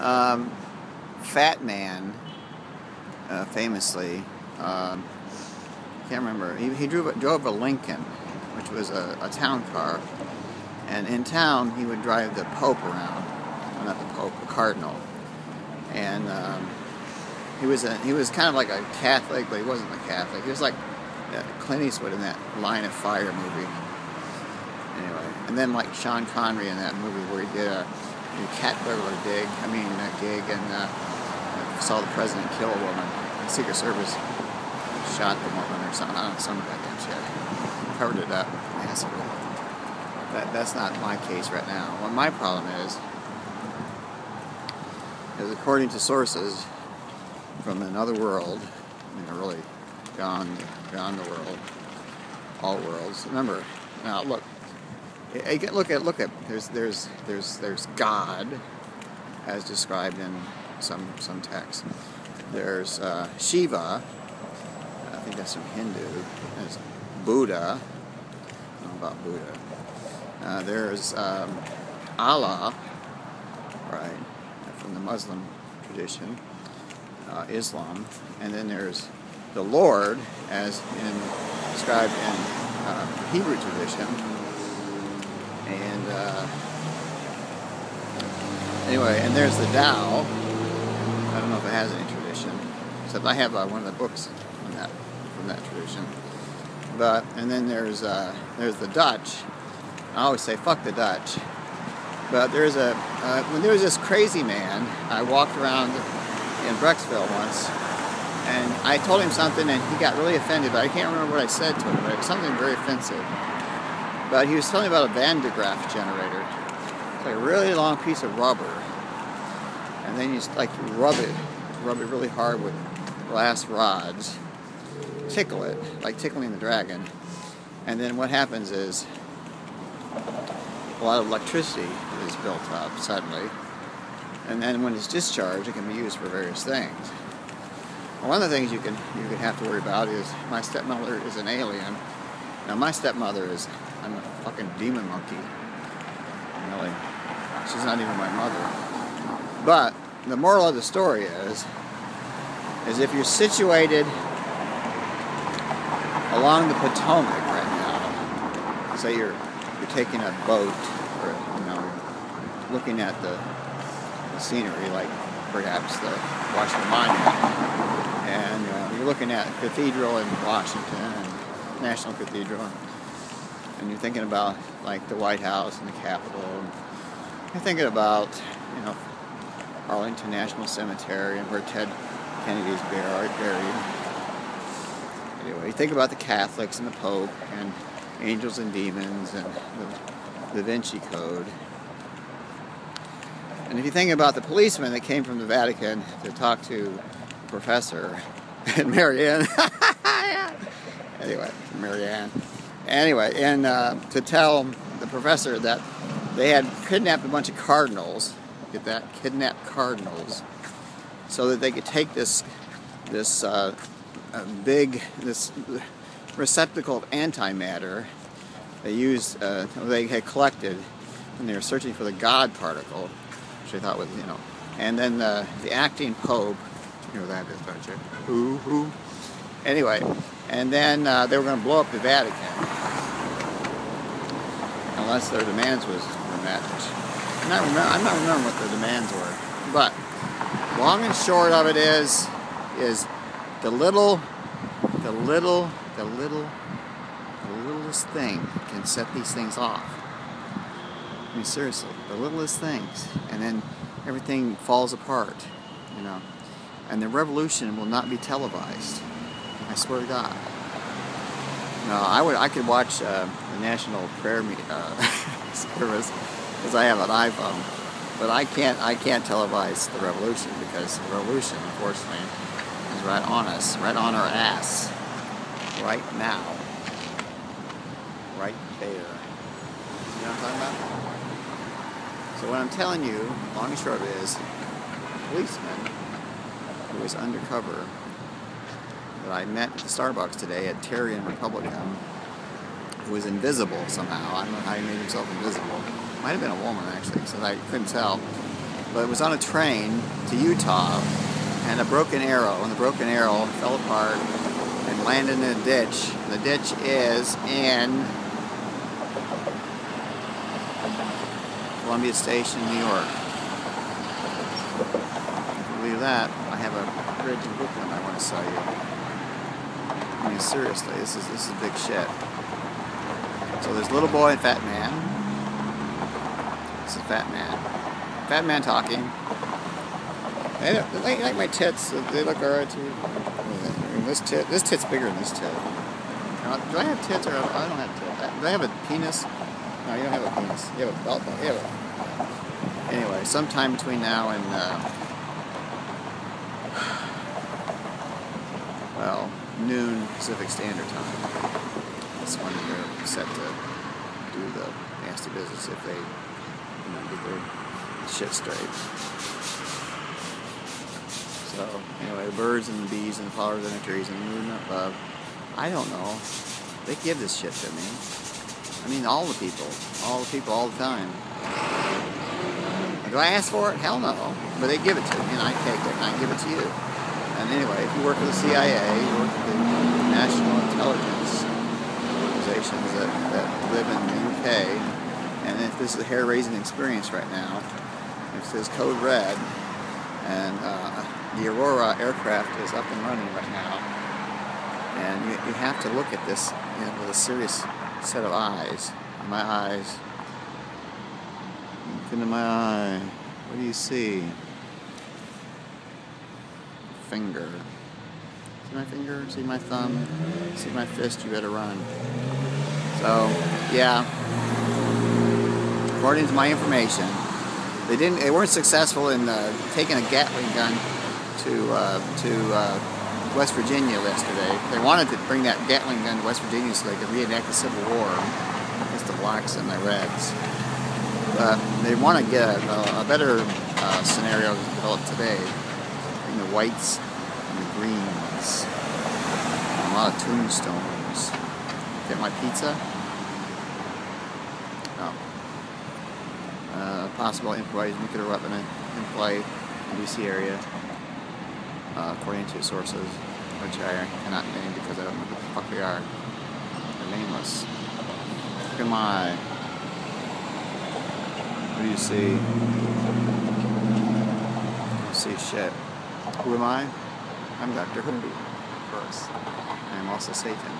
Fat Man, famously, I can't remember, he drove a Lincoln, which was a town car, and in town he would drive the Pope around, well, not the Pope, the Cardinal, and he was kind of like a Catholic, but he wasn't a Catholic. He was like Clint Eastwood in that Line of Fire movie. Anyway, and then like Sean Connery in that movie where he did a cat burglar gig, and saw the president kill a woman. The Secret Service shot the woman or something. I don't know, some goddamn shit. Covered it up. Massacre. That's not my case right now. What my problem is according to sources from another world, really beyond the world, all worlds. Remember, now look at. There's God, as described in some texts. There's Shiva. I think that's from Hindu. There's Buddha. I don't know about Buddha. There's Allah, right, from the Muslim tradition, Islam, and then there's the Lord, as described in the Hebrew tradition. And anyway, and there's the Tao. I don't know if it has any tradition, except I have one of the books from that tradition. And then there's the Dutch. I always say fuck the Dutch. But when there was this crazy man, I walked around in Brecksville once, and I told him something, and he got really offended. But I can't remember what I said to him. But it was something very offensive. But he was telling me about a Van de Graaff generator. It's like a really long piece of rubber, and then you like rub it really hard with glass rods, tickle it, like tickling the dragon, and then what happens is a lot of electricity is built up suddenly, and then when it's discharged, it can be used for various things. Well, one of the things you can have to worry about is my stepmother is an alien. Now my stepmother I'm a fucking demon monkey. Really. She's not even my mother. But the moral of the story is if you're situated along the Potomac right now, say you're taking a boat, or looking at the scenery, like perhaps the Washington Monument, and you're looking at Cathedral in Washington, and National Cathedral, and you're thinking about like the White House and the Capitol, and you're thinking about Arlington National Cemetery and where Ted Kennedy's buried. Anyway, you think about the Catholics and the Pope and angels and demons and the Da Vinci Code. And if you think about the policeman that came from the Vatican to talk to the professor and Marianne, and to tell the professor that they had kidnapped a bunch of cardinals, get that? Kidnapped cardinals, so that they could take this receptacle of antimatter they had collected when they were searching for the God particle, which they thought was, and then the acting Pope, you know what that is, don't you? Who? Anyway, and then they were going to blow up the Vatican unless their demands were met. I'm not remembering what their demands were, but long and short of it is the littlest thing can set these things off. I mean, seriously, the littlest things, and then everything falls apart, and the revolution will not be televised. I swear to God. No, I could watch the National Prayer service because I have an iPhone, but I can't televise the revolution because the revolution, unfortunately, is right on us, right on our ass, right now, right there. You know what I'm talking about? So what I'm telling you, long and short of it, is a policeman who was undercover that I met at the Starbucks today at Terry and Republican, who was invisible somehow. I don't know how he made himself invisible. Might have been a woman, actually, because I couldn't tell. but it was on a train to Utah, and a broken arrow, and the broken arrow fell apart and landed in a ditch. The ditch is in Columbia Station, New York. If you believe that, I have a bridge in Brooklyn I want to sell you. I mean, seriously, this is big shit. So there's Little Boy and Fat Man. This is Fat Man. Fat Man talking. They like my tits. They look alright too. This tit's bigger than this tit. Do I have tits or I don't have tits? Do I have a penis? No, you don't have a penis. You have a belt. You have a... Anyway, sometime between now and well, noon Pacific Standard Time. That's when they're set to do the nasty business if they, get their shit straight. So anyway, the birds and the bees and the flowers and the trees and the moon above. I don't know. They give this shit to me. I mean, all the people, all the time. Do I ask for it? Hell no. But they give it to me, and I take it, and I give it to you. And anyway, if you work for the CIA, you work for the national intelligence organizations that live in the UK, and if this is a hair-raising experience right now, it says Code Red, and the Aurora aircraft is up and running right now, and you have to look at this with a serious set of eyes. My eyes. Look into my eye. What do you see? Finger. See my finger? See my thumb? See my fist? You better run. So, yeah. According to my information, they weren't successful in taking a Gatling gun to West Virginia yesterday. They wanted to bring that Gatling gun to West Virginia so they could reenact the Civil War against the blacks and the reds. But they want to get a better scenario developed today. Bring the whites and the greens. And a lot of tombstones. Get my pizza? No. Possible improvised nuclear weapon in play in the DC area. According to sources, which I cannot name because I don't know who the fuck they are. They're nameless. Look at my eye. What do you see? You don't see shit. Who am I? I'm Dr. Who, of course. I am also Satan.